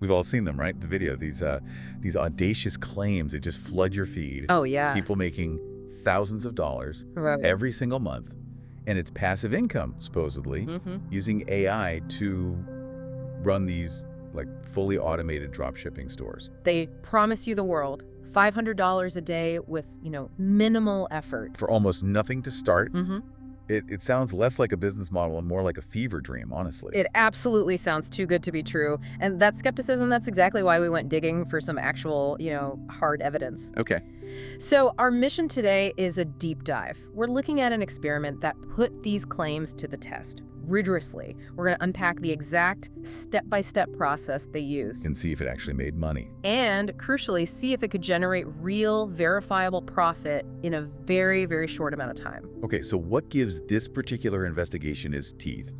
We've all seen them, right? The video, these audacious claims that just flood your feed. Oh, yeah. People making thousands of dollars Right. every single month. And it's passive income, supposedly, using AI to run these like fully automated drop shipping stores. They promise you the world, $500 a day with, minimal effort. For almost nothing to start. It sounds less like a business model and more like a fever dream, honestly. It absolutely sounds too good to be true. And that skepticism, that's exactly why we went digging for some actual, hard evidence. Okay. So our mission today is a deep dive. We're looking at an experiment that put these claims to the test rigorously. We're going to unpack the exact step-by-step process they used. And see if it actually made money. And crucially, see if it could generate real, verifiable profit in a very, very short amount of time. Okay, so what gives this particular investigation its teeth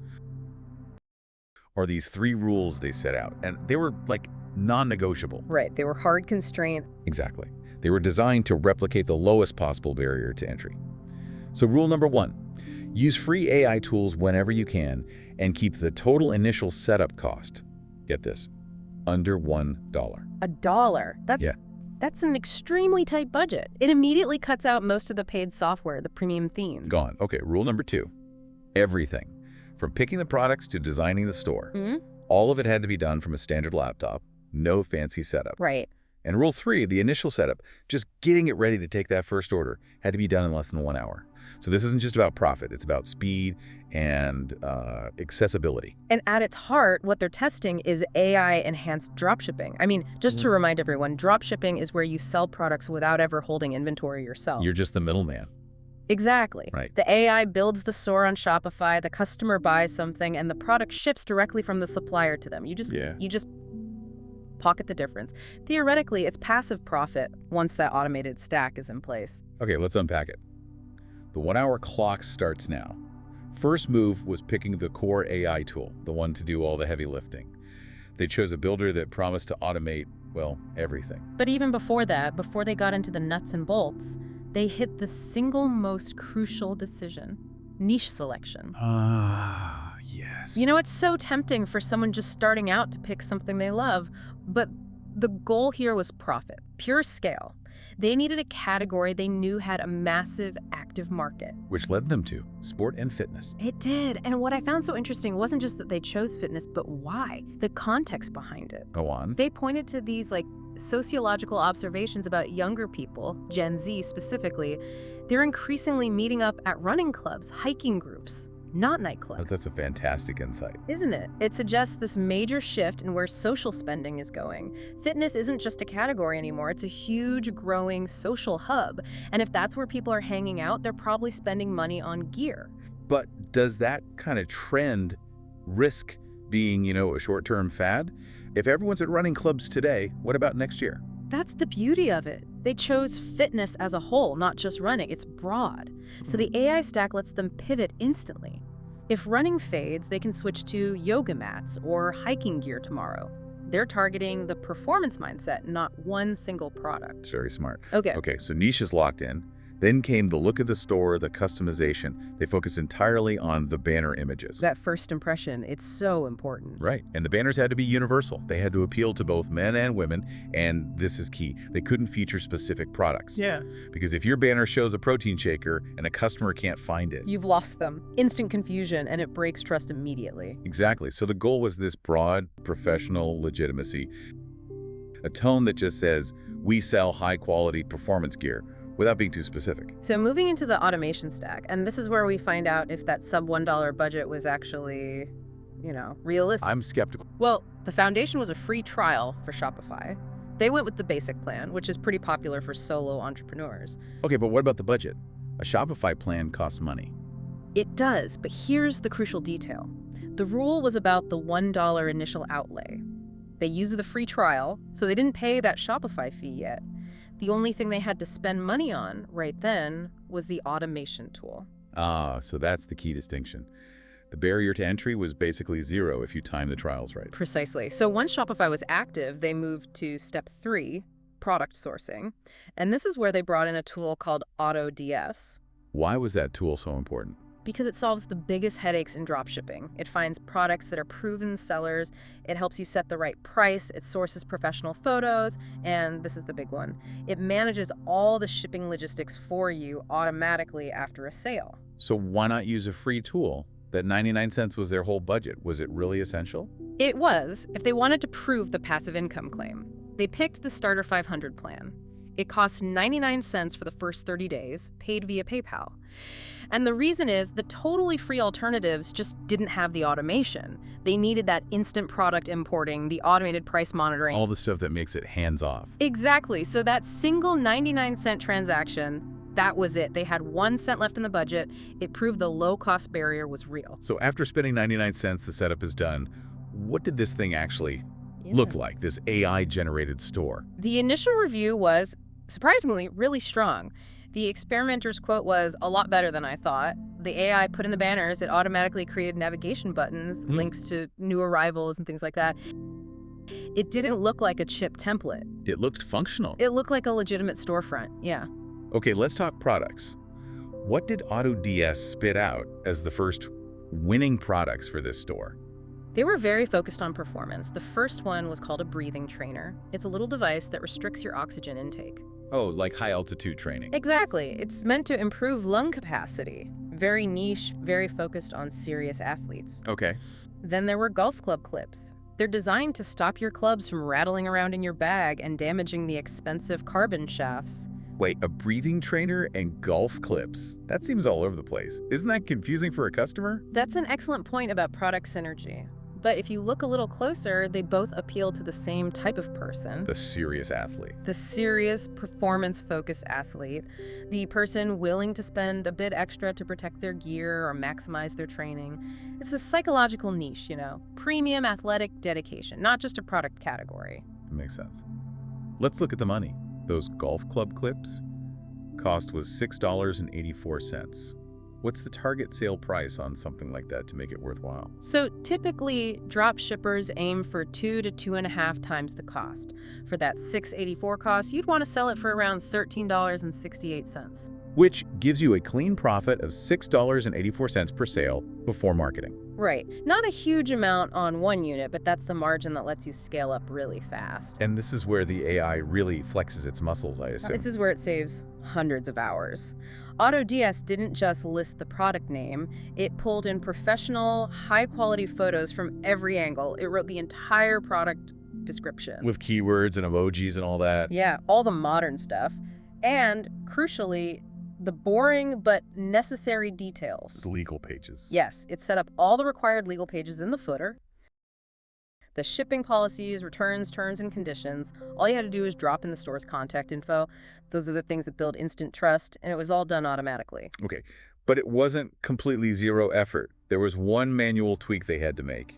are these 3 rules they set out. And they were like non-negotiable. Right, they were hard constraints. Exactly. They were designed to replicate the lowest possible barrier to entry. So rule number 1, use free AI tools whenever you can and keep the total initial setup cost, get this, under $1. $1? That's an extremely tight budget. It immediately cuts out most of the paid software, the premium theme. Gone. Okay, rule number 2, everything. From picking the products to designing the store, all of it had to be done from a standard laptop, no fancy setup. Right. And rule 3, the initial setup, just getting it ready to take that first order, had to be done in less than 1 hour. So this isn't just about profit, it's about speed and accessibility. And at its heart, what they're testing is AI-enhanced dropshipping. I mean, just to remind everyone, dropshipping is where you sell products without ever holding inventory yourself. You're just the middleman. Exactly. Right. The AI builds the store on Shopify, the customer buys something, and the product ships directly from the supplier to them. You just pocket the difference. Theoretically, it's passive profit once that automated stack is in place. Okay, let's unpack it. The 1-hour clock starts now. First move was picking the core AI tool, the one to do all the heavy lifting. They chose a builder that promised to automate, well, everything. But even before that, before they got into the nuts and bolts, they hit the single most crucial decision: niche selection. Yes. It's so tempting for someone just starting out to pick something they love, but the goal here was profit, pure scale. They needed a category they knew had a massive active market. Which led them to sport and fitness. It did. And what I found so interesting wasn't just that they chose fitness, but why? The context behind it. Go on. They pointed to these sociological observations about younger people, Gen Z specifically. They're increasingly meeting up at running clubs, hiking groups, not nightclubs. That's a fantastic insight. Isn't it? It suggests this major shift in where social spending is going. Fitness isn't just a category anymore, it's a huge, growing social hub. And if that's where people are hanging out, they're probably spending money on gear. But does that kind of trend risk being, a short-term fad? If everyone's at running clubs today, what about next year? That's the beauty of it. They chose fitness as a whole, not just running. It's broad. So the AI stack lets them pivot instantly. If running fades, they can switch to yoga mats or hiking gear tomorrow. They're targeting the performance mindset, not one single product. It's very smart. Okay, so niche is locked in. Then came the look of the store, the customization. They focused entirely on the banner images. that first impression, it's so important. Right. And the banners had to be universal. They had to appeal to both men and women. And this is key. They couldn't feature specific products. Yeah. Because if your banner shows a protein shaker and a customer can't find it. You've lost them. Instant confusion, and it breaks trust immediately. Exactly. So the goal was this broad, professional legitimacy. A tone that just says, we sell high-quality performance gear, without being too specific. So moving into the automation stack, and this is where we find out if that sub $1 budget was actually, realistic. I'm skeptical. Well, the foundation was a free trial for Shopify. They went with the basic plan, which is pretty popular for solo entrepreneurs. Okay, but what about the budget? A Shopify plan costs money. It does, but here's the crucial detail. The rule was about the $1 initial outlay. They used the free trial, so they didn't pay that Shopify fee yet. The only thing they had to spend money on right then was the automation tool. So that's the key distinction. The barrier to entry was basically zero if you time the trials right. Precisely. So once Shopify was active, they moved to step 3, product sourcing. And this is where they brought in a tool called AutoDS. Why was that tool so important? Because it solves the biggest headaches in dropshipping. It finds products that are proven sellers, it helps you set the right price, it sources professional photos, and this is the big one, it manages all the shipping logistics for you automatically after a sale. So why not use a free tool? That 99 cents was their whole budget. Was it really essential? It was, if they wanted to prove the passive income claim. They picked the Starter 500 plan. It costs 99 cents for the first 30 days, paid via PayPal. And the reason is the totally free alternatives just didn't have the automation. They needed that instant product importing, the automated price monitoring. All the stuff that makes it hands-off. Exactly. So that single 99-cent transaction, that was it. They had 1 cent left in the budget. It proved the low-cost barrier was real. So after spending 99 cents, the setup is done. What did this thing actually look like, this AI-generated store? The initial review was, surprisingly, really strong. The experimenter's quote was, "A lot better than I thought." The AI put in the banners, it automatically created navigation buttons, links to new arrivals and things like that. It didn't look like a chip template. It looked functional. It looked like a legitimate storefront, yeah. Okay, let's talk products. What did AutoDS spit out as the first winning products for this store? They were very focused on performance. The first one was called a breathing trainer. It's a little device that restricts your oxygen intake. Oh, like high-altitude training. Exactly. It's meant to improve lung capacity. Very niche, very focused on serious athletes. Okay. Then there were golf club clips. They're designed to stop your clubs from rattling around in your bag and damaging the expensive carbon shafts. Wait, a breathing trainer and golf clips? That seems all over the place. Isn't that confusing for a customer? That's an excellent point about product synergy. But if you look a little closer, they both appeal to the same type of person. The serious athlete. The serious, performance-focused athlete. The person willing to spend a bit extra to protect their gear or maximize their training. It's a psychological niche, you know. Premium athletic dedication, not just a product category. Makes sense. Let's look at the money. Those golf club clips? Cost was $6.84. What's the target sale price on something like that to make it worthwhile? So typically, drop shippers aim for 2 to 2.5 times the cost. For that $6.84 cost, you'd want to sell it for around $13.68. Which gives you a clean profit of $6.84 per sale before marketing. Right. Not a huge amount on one unit, but that's the margin that lets you scale up really fast. And this is where the AI really flexes its muscles, I assume. This is where it saves hundreds of hours. AutoDS didn't just list the product name, it pulled in professional, high-quality photos from every angle. It wrote the entire product description. With keywords and emojis and all that. Yeah, all the modern stuff. And, crucially, the boring but necessary details. The legal pages. Yes, it set up all the required legal pages in the footer. The shipping policies, returns, terms, and conditions. All you had to do was drop in the store's contact info. Those are the things that build instant trust, and it was all done automatically. Okay, but it wasn't completely zero effort. There was one manual tweak they had to make.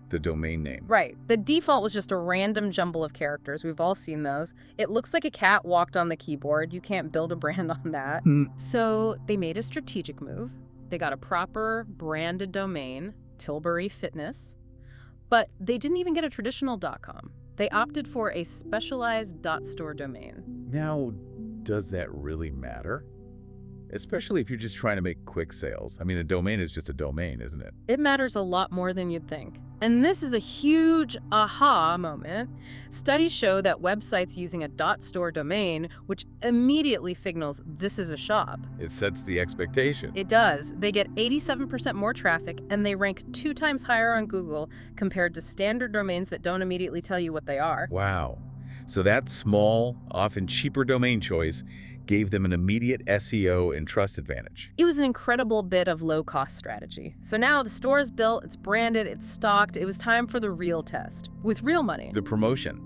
The domain name. Right. The default was just a random jumble of characters. We've all seen those. It looks like a cat walked on the keyboard. You can't build a brand on that. So they made a strategic move. They got a proper branded domain, Tilbury Fitness. But they didn't even get a traditional .com. They opted for a specialized .store domain. Now, does that really matter? Especially if you're just trying to make quick sales. I mean, a domain is just a domain, isn't it? It matters a lot more than you'd think. And this is a huge aha moment. Studies show that websites using a .store domain, which immediately signals this is a shop. It sets the expectation. It does. They get 87% more traffic, and they rank 2 times higher on Google compared to standard domains that don't immediately tell you what they are. Wow. So that small, often cheaper domain choice gave them an immediate SEO and trust advantage. It was an incredible bit of low-cost strategy. So now the store is built, it's branded, it's stocked. It was time for the real test, with real money. The promotion.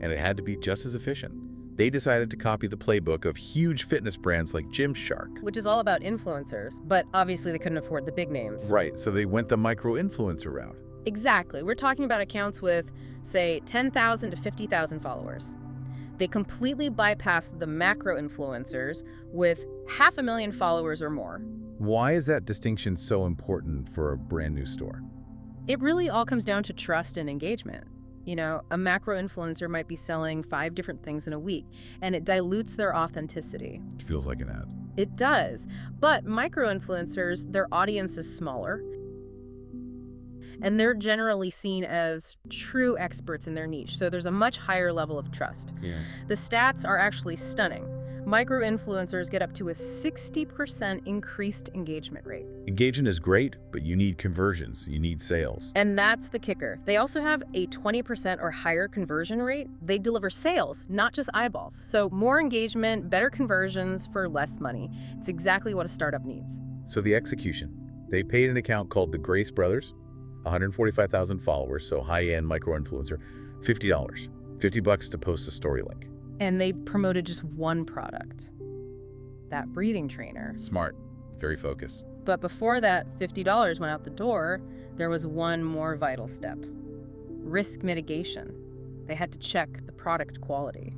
And it had to be just as efficient. They decided to copy the playbook of huge fitness brands like Gymshark. Which is all about influencers, but obviously they couldn't afford the big names. Right, so they went the micro-influencer route. Exactly. We're talking about accounts with, say, 10,000 to 50,000 followers. They completely bypassed the macro influencers with 500,000 followers or more. Why is that distinction so important for a brand new store? It really all comes down to trust and engagement. You know, a macro influencer might be selling 5 different things in a week, and it dilutes their authenticity. It feels like an ad. It does. But micro-influencers, their audience is smaller, and they're generally seen as true experts in their niche, so there's a much higher level of trust. Yeah. The stats are actually stunning. Micro-influencers get up to a 60% increased engagement rate. Engagement is great, but you need conversions. You need sales. And that's the kicker. They also have a 20% or higher conversion rate. They deliver sales, not just eyeballs. So more engagement, better conversions for less money. It's exactly what a startup needs. So the execution. They paid an account called the Grace Brothers, 145,000 followers, so high-end micro-influencer, $50. $50 to post a story link. And they promoted just one product, that breathing trainer. Smart. Very focused. But before that $50 went out the door, there was one more vital step: risk mitigation. They had to check the product quality.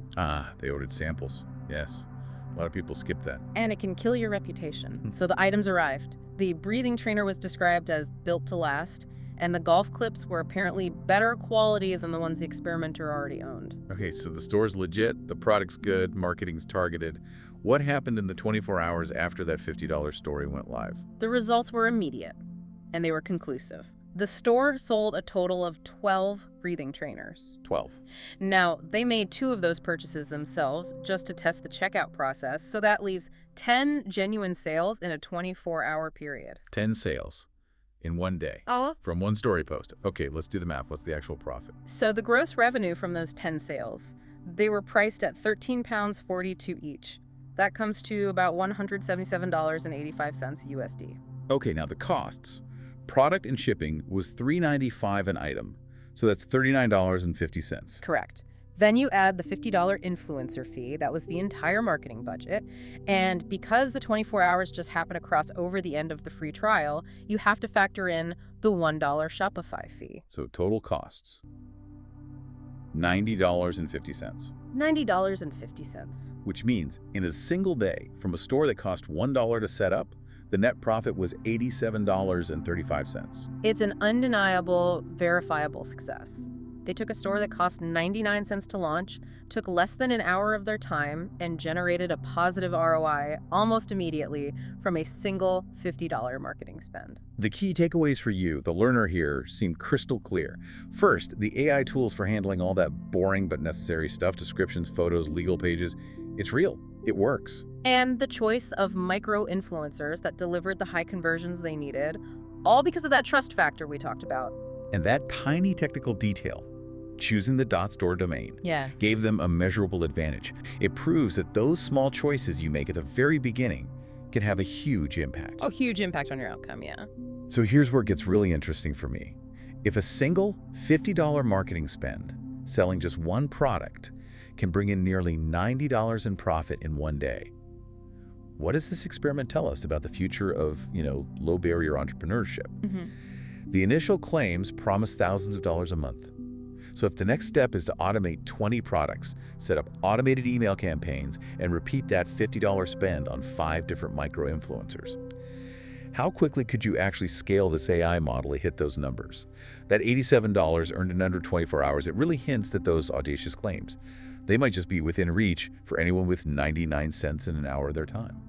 They ordered samples. Yes. A lot of people skip that. And it can kill your reputation. So the items arrived. The breathing trainer was described as built to last, and the golf clips were apparently better quality than the ones the experimenter already owned. Okay, so the store's legit, the product's good, marketing's targeted. What happened in the 24 hours after that $50 story went live? The results were immediate, and they were conclusive. The store sold a total of 12 breathing trainers. 12. Now, they made 2 of those purchases themselves just to test the checkout process, so that leaves 10 genuine sales in a 24-hour period. 10 sales in one day from one story post. Okay, let's do the math. What's the actual profit? So the gross revenue from those 10 sales, they were priced at £13.42 each. That comes to about $177.85 USD. Okay, now the costs. Product and shipping was $3.95 an item, so that's $39.50. Correct. Then you add the $50 influencer fee. That was the entire marketing budget. And because the 24 hours just happened to cross over the end of the free trial, you have to factor in the $1 Shopify fee. So total costs, $90.50. $90.50. Which means in a single day, from a store that cost $1 to set up, the net profit was $87.35. It's an undeniable, verifiable success. They took a store that cost 99 cents to launch, took less than an hour of their time, and generated a positive ROI almost immediately from a single $50 marketing spend. The key takeaways for you, the learner here, seem crystal clear. First, the AI tools for handling all that boring but necessary stuff, descriptions, photos, legal pages, it's real. It works. And the choice of micro-influencers that delivered the high conversions they needed, all because of that trust factor we talked about. And that tiny technical detail, choosing the .store domain, gave them a measurable advantage. It proves that those small choices you make at the very beginning can have a huge impact. Oh, huge impact on your outcome, yeah. So here's where it gets really interesting for me. If a single $50 marketing spend, selling just one product, can bring in nearly $90 in profit in one day, what does this experiment tell us about the future of, low-barrier entrepreneurship? The initial claims promise thousands of dollars a month. So if the next step is to automate 20 products, set up automated email campaigns, and repeat that $50 spend on 5 different micro-influencers, how quickly could you actually scale this AI model to hit those numbers? That $87 earned in under 24 hours, it really hints at those audacious claims. They might just be within reach for anyone with 99 cents in an hour of their time.